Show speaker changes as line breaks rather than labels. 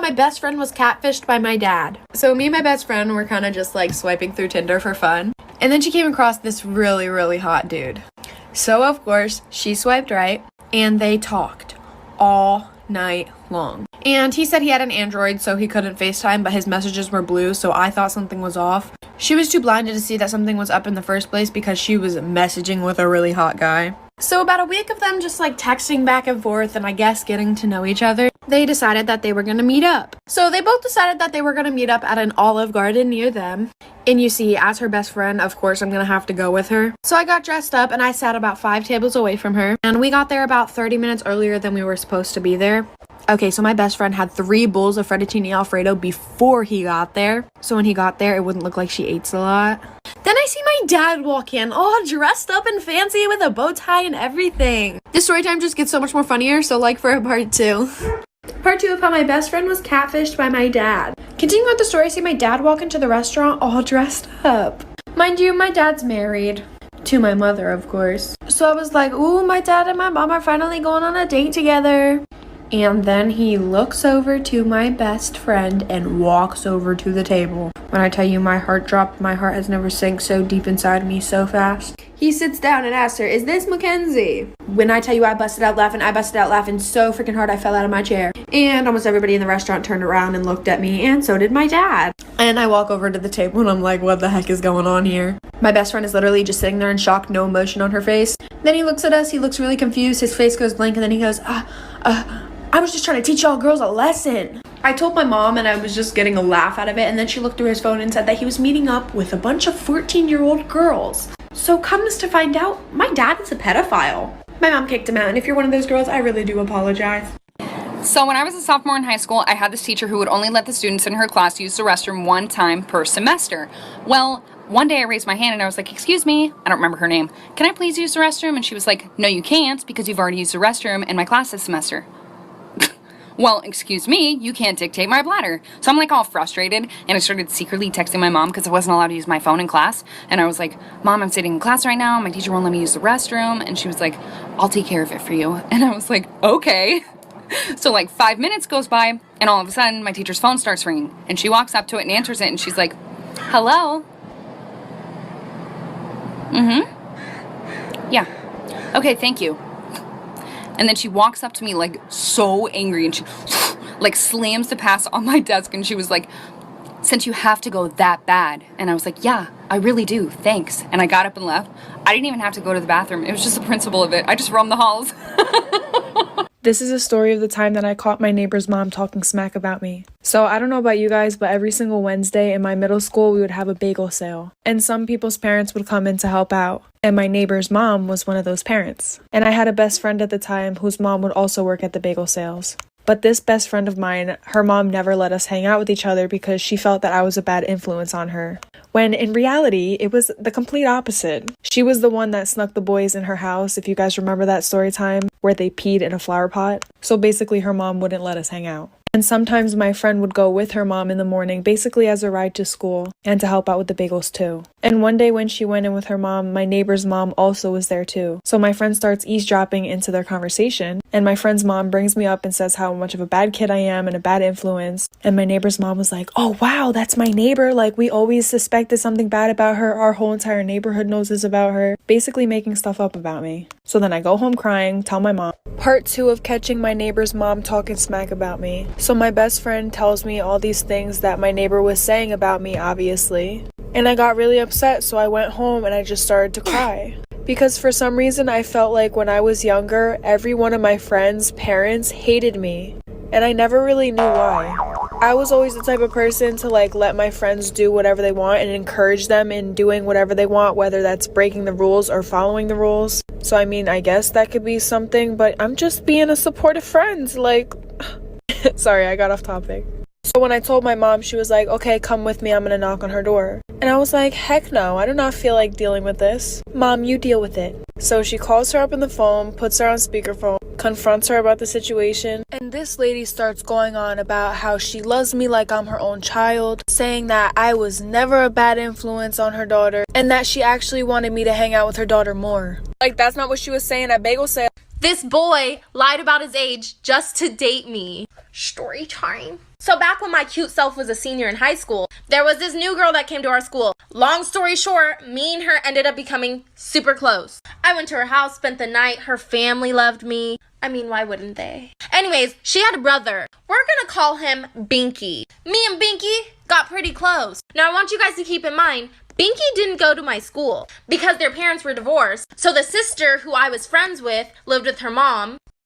my best friend was catfished by my dad. So me and my best friend were kind of just like swiping through Tinder for fun. And then she came across this really, really hot dude. So of course, she swiped right and they talked all night long. And he said he had an Android, so he couldn't FaceTime, but his messages were blue, so I thought something was off. She was too blinded to see that something was up in the first place because she was messaging with a really hot guy. So about a week of them just like texting back and forth and I guess getting to know each other, they decided that they were gonna meet up. So they both decided that they were gonna meet up at an Olive Garden near them. And you see, as her best friend, of course, I'm gonna have to go with her. So I got dressed up and I sat about 5 tables away from her. And we got there about 30 minutes earlier than we were supposed to be there. Okay, so my best friend had 3 bowls of fettuccine alfredo before he got there. So when he got there, it wouldn't look like she ate a lot. Then I see my dad walk in, all dressed up and fancy with a bow tie and everything. This story time just gets so much more funnier, so like for a part 2. Part 2 of how my best friend was catfished by my dad. Continuing with the story, I see my dad walk into the restaurant all dressed up. Mind you, my dad's married. To my mother, of course. So I was like, ooh, my dad and my mom are finally going on a date together. And then he looks over to my best friend and walks over to the table. When I tell you my heart dropped, my heart has never sank so deep inside me so fast. He sits down and asks her, is this Mackenzie? When I tell you I busted out laughing so freaking hard I fell out of my chair. And almost everybody in the restaurant turned around and looked at me, and so did my dad. And I walk over to the table and I'm like, what the heck is going on here? My best friend is literally just sitting there in shock, no emotion on her face. Then he looks at us, he looks really confused, his face goes blank, and then he goes, I was just trying to teach y'all girls a lesson. I told my mom and I was just getting a laugh out of it, and then she looked through his phone and said that he was meeting up with a bunch of 14-year-old girls. So comes to find out, my dad is a pedophile. My mom kicked him out, and if you're one of those girls, I really do apologize.
So when I was a sophomore in high school, I had this teacher who would only let the students in her class use the restroom 1 time per semester. Well, one day I raised my hand and I was like, excuse me, I don't remember her name, can I please use the restroom? And she was like, no you can't, because you've already used the restroom in my class this semester. Well, excuse me, you can't dictate my bladder. So I'm like all frustrated, and I started secretly texting my mom because I wasn't allowed to use my phone in class. And I was like, Mom, I'm sitting in class right now, my teacher won't let me use the restroom. And she was like, I'll take care of it for you. And I was like, okay. So like 5 minutes goes by, and all of a sudden my teacher's phone starts ringing, and she walks up to it and answers it, and she's like, hello? Yeah. Okay, thank you. And then she walks up to me like so angry, and she like slams the pass on my desk, and she was like, since you have to go that bad. And I was like, yeah, I really do, thanks. And I got up and left. I didn't even have to go to the bathroom. It was just the principle of it. I just roamed the halls.
This is a story of the time that I caught my neighbor's mom talking smack about me. So I don't know about you guys, but every single Wednesday in my middle school, we would have a bagel sale. And some people's parents would come in to help out. And my neighbor's mom was one of those parents. And I had a best friend at the time whose mom would also work at the bagel sales. But this best friend of mine, her mom never let us hang out with each other because she felt that I was a bad influence on her. When in reality, it was the complete opposite. She was the one that snuck the boys in her house, if you guys remember that story time, where they peed in a flower pot. So basically her mom wouldn't let us hang out. And sometimes my friend would go with her mom in the morning, basically as a ride to school, and to help out with the bagels too. And one day when she went in with her mom, my neighbor's mom also was there too. So my friend starts eavesdropping into their conversation, and my friend's mom brings me up and says how much of a bad kid I am and a bad influence. And my neighbor's mom was like, oh wow, that's my neighbor, like we always suspected something bad about her, our whole entire neighborhood knows this about her, basically making stuff up about me. So then I go home crying, tell my mom. Part 2 of catching my neighbor's mom talking smack about me. So my best friend tells me all these things that my neighbor was saying about me, obviously. And I got really upset, so I went home and I just started to cry. Because for some reason I felt like when I was younger, every one of my friends' parents hated me. And I never really knew why. I was always the type of person to like let my friends do whatever they want and encourage them in doing whatever they want, whether that's breaking the rules or following the rules. So I mean, I guess that could be something, but I'm just being a supportive friend, like... Sorry, I got off topic. So when I told my mom, she was like, okay, come with me, I'm gonna knock on her door. And I was like, heck no, I do not feel like dealing with this. Mom, you deal with it. So she calls her up on the phone, puts her on speakerphone, confronts her about the situation, and this lady starts going on about how she loves me like I'm her own child, saying that I was never a bad influence on her daughter, and that she actually wanted me to hang out with her daughter more. Like, that's not what she was saying at bagel sale.
This boy lied about his age just to date me. Story time. So back when my cute self was a senior in high school, there was this new girl that came to our school. Long story short, me and her ended up becoming super close. I went to her house, spent the night. Her family loved me. I mean, why wouldn't they? Anyways, she had a brother. We're gonna call him Binky. Me and Binky got pretty close. Now I want you guys to keep in mind, Binky didn't go to my school because their parents were divorced. So the sister who I was friends with lived with her mom.